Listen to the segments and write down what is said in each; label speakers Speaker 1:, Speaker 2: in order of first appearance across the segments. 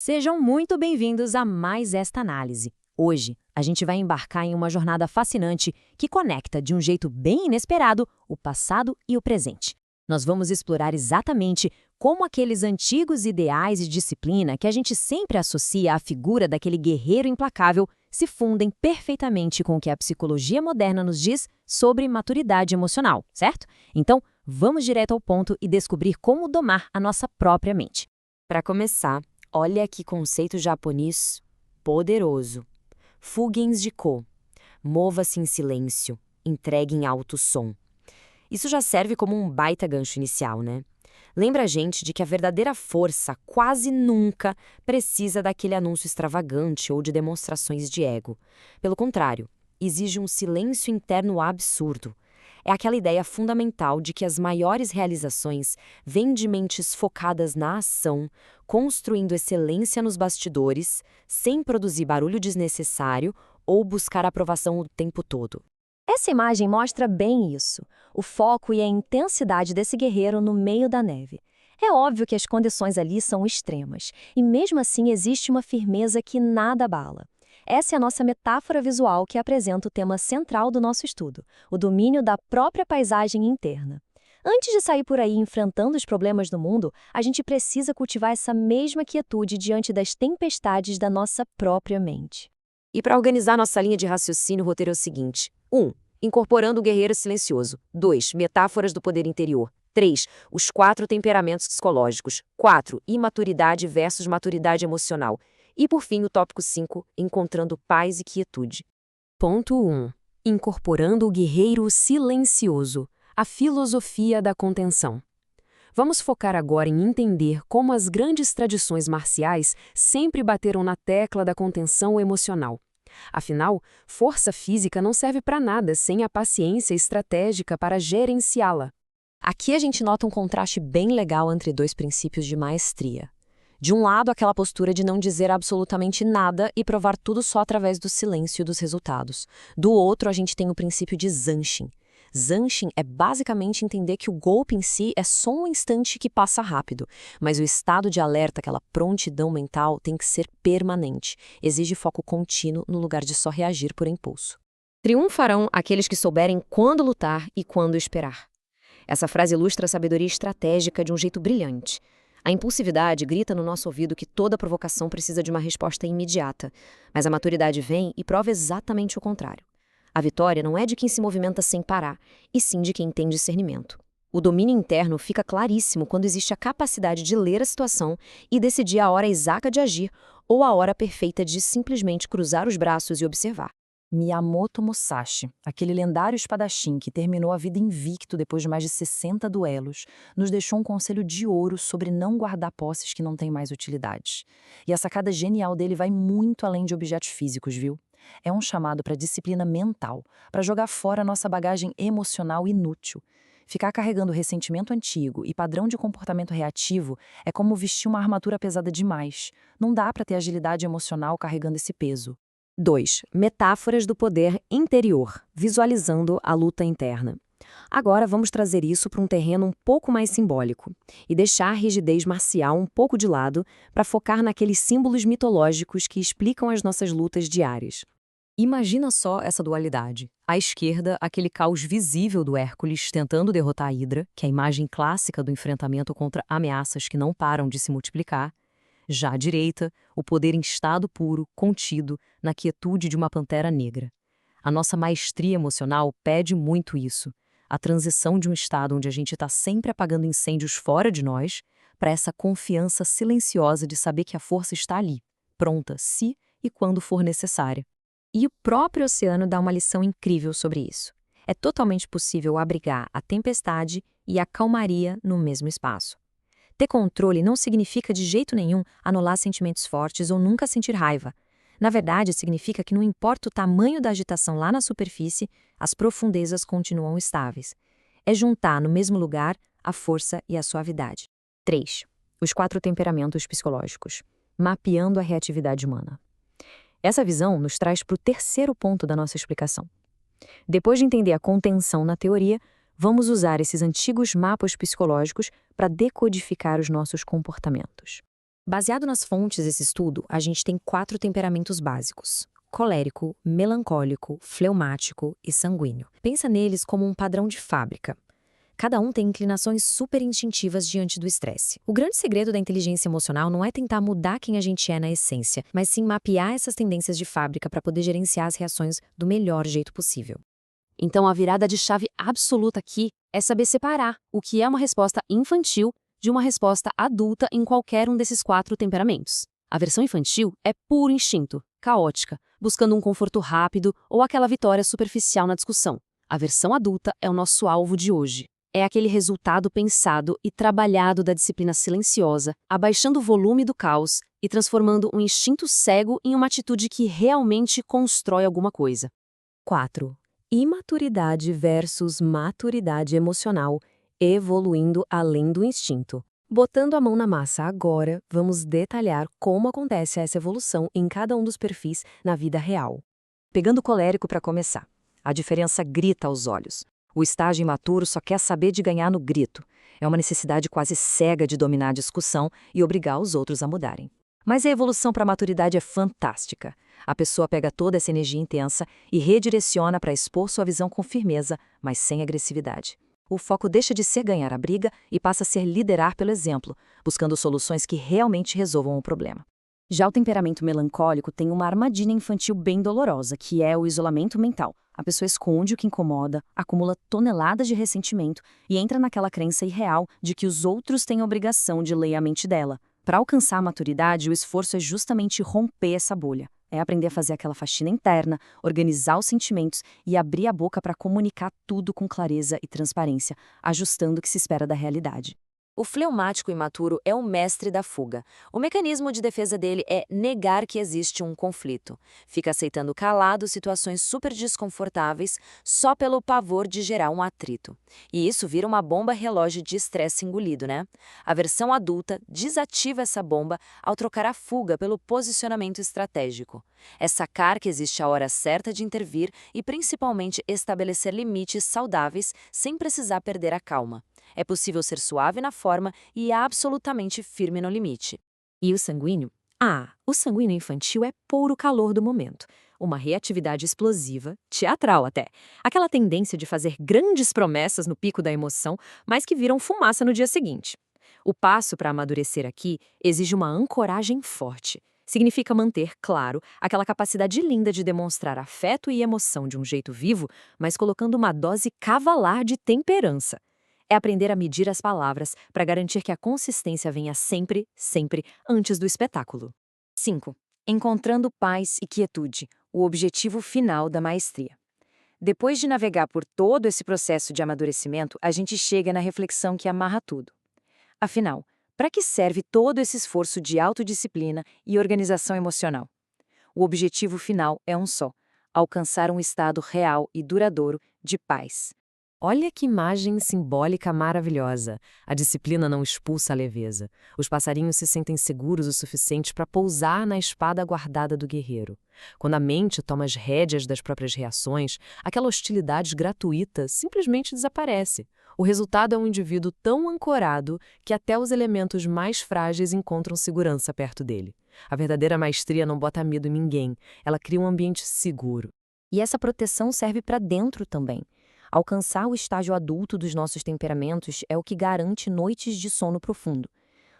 Speaker 1: Sejam muito bem-vindos a mais esta análise. Hoje, a gente vai embarcar em uma jornada fascinante que conecta, de um jeito bem inesperado, o passado e o presente. Nós vamos explorar exatamente como aqueles antigos ideais e disciplina que a gente sempre associa à figura daquele guerreiro implacável se fundem perfeitamente com o que a psicologia moderna nos diz sobre maturidade emocional, certo? Então, vamos direto ao ponto e descobrir como domar a nossa própria mente. Para começar, olha que conceito japonês poderoso. Fugens de ko. Mova-se em silêncio, entregue em alto som. Isso já serve como um baita gancho inicial, né? Lembra a gente de que a verdadeira força quase nunca precisa daquele anúncio extravagante ou de demonstrações de ego. Pelo contrário, exige um silêncio interno absurdo. É aquela ideia fundamental de que as maiores realizações vêm de mentes focadas na ação, construindo excelência nos bastidores, sem produzir barulho desnecessário ou buscar aprovação o tempo todo.
Speaker 2: Essa imagem mostra bem isso, o foco e a intensidade desse guerreiro no meio da neve. É óbvio que as condições ali são extremas, e mesmo assim existe uma firmeza que nada abala. Essa é a nossa metáfora visual que apresenta o tema central do nosso estudo, o domínio da própria paisagem interna. Antes de sair por aí enfrentando os problemas do mundo, a gente precisa cultivar essa mesma quietude diante das tempestades da nossa própria mente.
Speaker 1: E para organizar nossa linha de raciocínio, o roteiro é o seguinte: 1. Incorporando o guerreiro silencioso. 2. Metáforas do poder interior. 3. Os 4 temperamentos psicológicos. 4. Imaturidade versus maturidade emocional. E, por fim, o tópico 5. Encontrando paz e quietude. Ponto 1. Incorporando o guerreiro silencioso. A filosofia da contenção. Vamos focar agora em entender como as grandes tradições marciais sempre bateram na tecla da contenção emocional. Afinal, força física não serve para nada sem a paciência estratégica para gerenciá-la.
Speaker 2: Aqui a gente nota um contraste bem legal entre dois princípios de maestria. De um lado, aquela postura de não dizer absolutamente nada e provar tudo só através do silêncio e dos resultados. Do outro, a gente tem o princípio de Zanshin. Zanshin é basicamente entender que o golpe em si é só um instante que passa rápido, mas o estado de alerta, aquela prontidão mental, tem que ser permanente. Exige foco contínuo no lugar de só reagir por impulso. Triunfarão aqueles que souberem quando lutar e quando esperar. Essa frase ilustra a sabedoria estratégica de um jeito brilhante. A impulsividade grita no nosso ouvido que toda provocação precisa de uma resposta imediata, mas a maturidade vem e prova exatamente o contrário. A vitória não é de quem se movimenta sem parar, e sim de quem tem discernimento. O domínio interno fica claríssimo quando existe a capacidade de ler a situação e decidir a hora exata de agir ou a hora perfeita de simplesmente cruzar os braços e observar.
Speaker 3: Miyamoto Musashi, aquele lendário espadachim que terminou a vida invicto depois de mais de 60 duelos, nos deixou um conselho de ouro sobre não guardar posses que não têm mais utilidade. E a sacada genial dele vai muito além de objetos físicos, viu? É um chamado para disciplina mental, para jogar fora nossa bagagem emocional inútil. Ficar carregando ressentimento antigo e padrão de comportamento reativo é como vestir uma armadura pesada demais. Não dá para ter agilidade emocional carregando esse peso.
Speaker 1: 2. Metáforas do poder interior, visualizando a luta interna. Agora vamos trazer isso para um terreno um pouco mais simbólico e deixar a rigidez marcial um pouco de lado para focar naqueles símbolos mitológicos que explicam as nossas lutas diárias. Imagina só essa dualidade. À esquerda, aquele caos visível do Hércules tentando derrotar a Hidra, que é a imagem clássica do enfrentamento contra ameaças que não param de se multiplicar. Já à direita, o poder em estado puro, contido, na quietude de uma pantera negra. A nossa maestria emocional pede muito isso. A transição de um estado onde a gente está sempre apagando incêndios fora de nós, para essa confiança silenciosa de saber que a força está ali, pronta se e quando for necessária. E o próprio oceano dá uma lição incrível sobre isso. É totalmente possível abrigar a tempestade e a calmaria no mesmo espaço. Ter controle não significa de jeito nenhum anular sentimentos fortes ou nunca sentir raiva. Na verdade, significa que não importa o tamanho da agitação lá na superfície, as profundezas continuam estáveis. É juntar no mesmo lugar a força e a suavidade. 3. Os 4 temperamentos psicológicos. Mapeando a reatividade humana. Essa visão nos traz para o terceiro ponto da nossa explicação. Depois de entender a contenção na teoria, vamos usar esses antigos mapas psicológicos para decodificar os nossos comportamentos. Baseado nas fontes desse estudo, a gente tem 4 temperamentos básicos: colérico, melancólico, fleumático e sanguíneo. Pensa neles como um padrão de fábrica. Cada um tem inclinações super instintivas diante do estresse. O grande segredo da inteligência emocional não é tentar mudar quem a gente é na essência, mas sim mapear essas tendências de fábrica para poder gerenciar as reações do melhor jeito possível. Então, a virada de chave absoluta aqui é saber separar o que é uma resposta infantil de uma resposta adulta em qualquer um desses 4 temperamentos. A versão infantil é puro instinto, caótica, buscando um conforto rápido ou aquela vitória superficial na discussão. A versão adulta é o nosso alvo de hoje. É aquele resultado pensado e trabalhado da disciplina silenciosa, abaixando o volume do caos e transformando um instinto cego em uma atitude que realmente constrói alguma coisa. 4. Imaturidade versus maturidade emocional, evoluindo além do instinto. Botando a mão na massa agora, vamos detalhar como acontece essa evolução em cada um dos perfis na vida real.
Speaker 2: Pegando o colérico para começar. A diferença grita aos olhos. O estágio imaturo só quer saber de ganhar no grito. É uma necessidade quase cega de dominar a discussão e obrigar os outros a mudarem. Mas a evolução para a maturidade é fantástica. A pessoa pega toda essa energia intensa e redireciona para expor sua visão com firmeza, mas sem agressividade. O foco deixa de ser ganhar a briga e passa a ser liderar pelo exemplo, buscando soluções que realmente resolvam o problema.
Speaker 1: Já o temperamento melancólico tem uma armadilha infantil bem dolorosa, que é o isolamento mental. A pessoa esconde o que incomoda, acumula toneladas de ressentimento e entra naquela crença irreal de que os outros têm a obrigação de ler a mente dela. Para alcançar a maturidade, o esforço é justamente romper essa bolha. É aprender a fazer aquela faxina interna, organizar os sentimentos e abrir a boca para comunicar tudo com clareza e transparência, ajustando o que se espera da realidade.
Speaker 2: O fleumático imaturo é o mestre da fuga. O mecanismo de defesa dele é negar que existe um conflito. Fica aceitando calado situações super desconfortáveis só pelo pavor de gerar um atrito. E isso vira uma bomba relógio de estresse engolido, né? A versão adulta desativa essa bomba ao trocar a fuga pelo posicionamento estratégico. É sacar que existe a hora certa de intervir e principalmente estabelecer limites saudáveis sem precisar perder a calma. É possível ser suave na forma e absolutamente firme no limite.
Speaker 1: E o sanguíneo? O sanguíneo infantil é puro calor do momento. Uma reatividade explosiva, teatral até. Aquela tendência de fazer grandes promessas no pico da emoção, mas que viram fumaça no dia seguinte. O passo para amadurecer aqui exige uma ancoragem forte. Significa manter, claro, aquela capacidade linda de demonstrar afeto e emoção de um jeito vivo, mas colocando uma dose cavalar de temperança. É aprender a medir as palavras para garantir que a consistência venha sempre, sempre antes do espetáculo. 5. Encontrando paz e quietude, o objetivo final da maestria. Depois de navegar por todo esse processo de amadurecimento, a gente chega na reflexão que amarra tudo. Afinal, para que serve todo esse esforço de autodisciplina e organização emocional? O objetivo final é um só: alcançar um estado real e duradouro de paz. Olha que imagem simbólica maravilhosa. A disciplina não expulsa a leveza. Os passarinhos se sentem seguros o suficiente para pousar na espada guardada do guerreiro. Quando a mente toma as rédeas das próprias reações, aquela hostilidade gratuita simplesmente desaparece. O resultado é um indivíduo tão ancorado que até os elementos mais frágeis encontram segurança perto dele. A verdadeira maestria não bota medo em ninguém. Ela cria um ambiente seguro. E essa proteção serve para dentro também. Alcançar o estágio adulto dos nossos temperamentos é o que garante noites de sono profundo.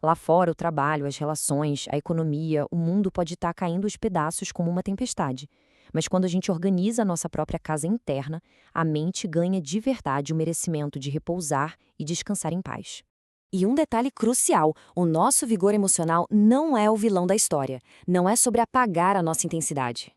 Speaker 1: Lá fora, o trabalho, as relações, a economia, o mundo pode estar caindo aos pedaços como uma tempestade. Mas quando a gente organiza a nossa própria casa interna, a mente ganha de verdade o merecimento de repousar e descansar em paz. E um detalhe crucial: o nosso vigor emocional não é o vilão da história. Não é sobre apagar a nossa intensidade.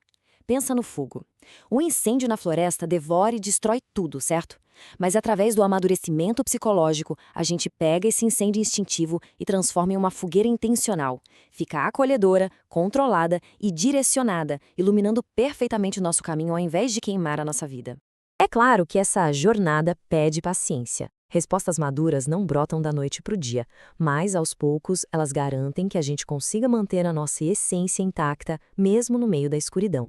Speaker 1: Pensa no fogo. O incêndio na floresta devora e destrói tudo, certo? Mas através do amadurecimento psicológico, a gente pega esse incêndio instintivo e transforma em uma fogueira intencional. Fica acolhedora, controlada e direcionada, iluminando perfeitamente o nosso caminho ao invés de queimar a nossa vida. É claro que essa jornada pede paciência. Respostas maduras não brotam da noite para o dia, mas aos poucos elas garantem que a gente consiga manter a nossa essência intacta, mesmo no meio da escuridão.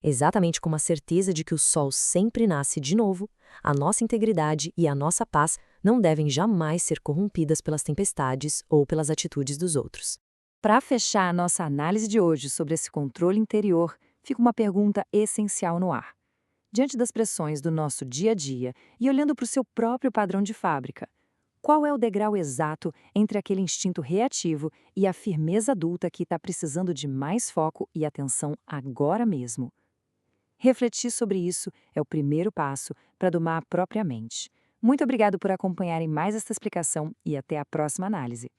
Speaker 1: Exatamente como a certeza de que o sol sempre nasce de novo, a nossa integridade e a nossa paz não devem jamais ser corrompidas pelas tempestades ou pelas atitudes dos outros.
Speaker 3: Para fechar a nossa análise de hoje sobre esse controle interior, fica uma pergunta essencial no ar. Diante das pressões do nosso dia a dia e olhando para o seu próprio padrão de fábrica, qual é o degrau exato entre aquele instinto reativo e a firmeza adulta que está precisando de mais foco e atenção agora mesmo? Refletir sobre isso é o primeiro passo para domar a própria mente. Muito obrigado por acompanharem mais esta explicação e até a próxima análise.